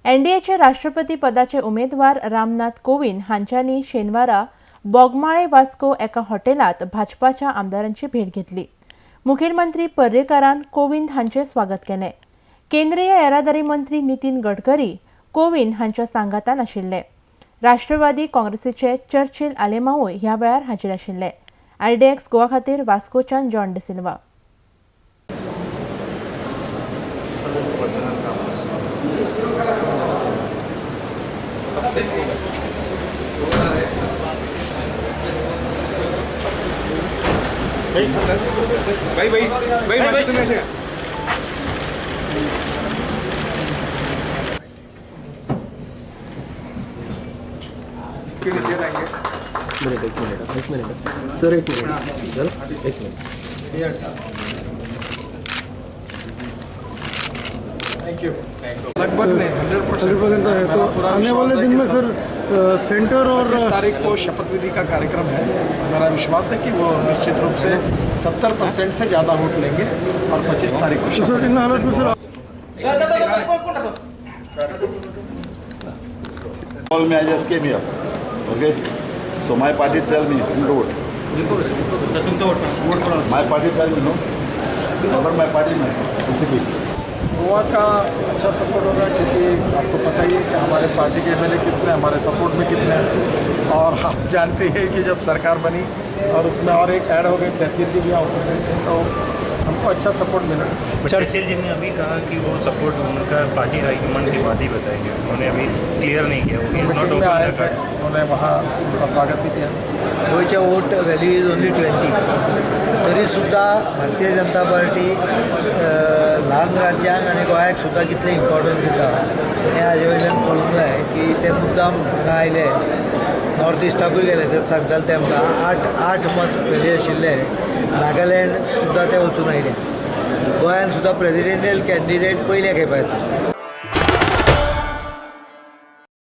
एनडीएचे राष्ट्रपती पदाचे उमेदवार रामनाथ कोविंद हांच्यांनी शेनवारा बोगमाळे वास्को एका हॉटेलात भाजपाच्या आमदारांची भेट घेतली। मुखेलमंत्री पर्रेकारान कोविंद हांचे स्वागत केले। केंद्रीय येरादारी मंत्री नितीन गडकरी कोविंद हांच्या सांगातान आशिल्ले। राष्ट्रवादी काँग्रेसीचे चर्चिल आलेमाऊय ह्या वेळार हाजीर आशिल्ले। आयडीएक्स गोवा खातीर वास्कोच्यान जॉन डिसिल्वा। भाई तुम्हें एक मिनट सर, एक मिनट थैंक यू। लगभग नहीं 100% है। तो आने वाले दिन में सर सेंटर और 25 तारीख को शपथ विधि का कार्यक्रम है। मेरा विश्वास है कि वो निश्चित रूप से 70% से ज़्यादा वोट लेंगे और 25 तारीख को सर इन हालत में sir All me, I just came here. Okay, so my party tell me who to vote. My party tell me no. Over my party no. Basically. Goa का अच्छा सपोर्ट होगा क्योंकि आपको पता ही है कि हमारे पार्टी के एमएलए कितने, हमारे सपोर्ट में कितने हैं। और आप जानते हैं कि जब सरकार बनी और उसमें और एक ऐड हो गए, चर्चिल जी भी यहाँ उपस्थित थे, तो हमको अच्छा सपोर्ट मिला। चर्चिल जी ने अभी कहा कि वो सपोर्ट उनका पार्टी हाईकमान की बात ही बताएंगे, उन्होंने अभी क्लियर नहीं किया। मीटिंग में आए थे, उन्होंने वहाँ उनका स्वागत भी किया। गोयच्या वोट व्हॅल्यू इज ओनली 20 तरी सुद्धा भारतीय जनता पार्टी ल्हान राज्यांक आनी गोंयाक सुद्धा कितले इम्पॉर्टन्स दिता हें हाजे वयल्यान कळूंक जाय की ते मुद्दाम हांगा आयले, नॉर्थ इस्टाकूय गेले ते सांगताले तेमकां 8 मत व्हॅल्यू आशिल्ले। नागालँड सुद्धा ते वचून आयले। गोंयान सुद्धा प्रेसिडेंशियल कॅन्डिडेट पयल्या खेपे येता।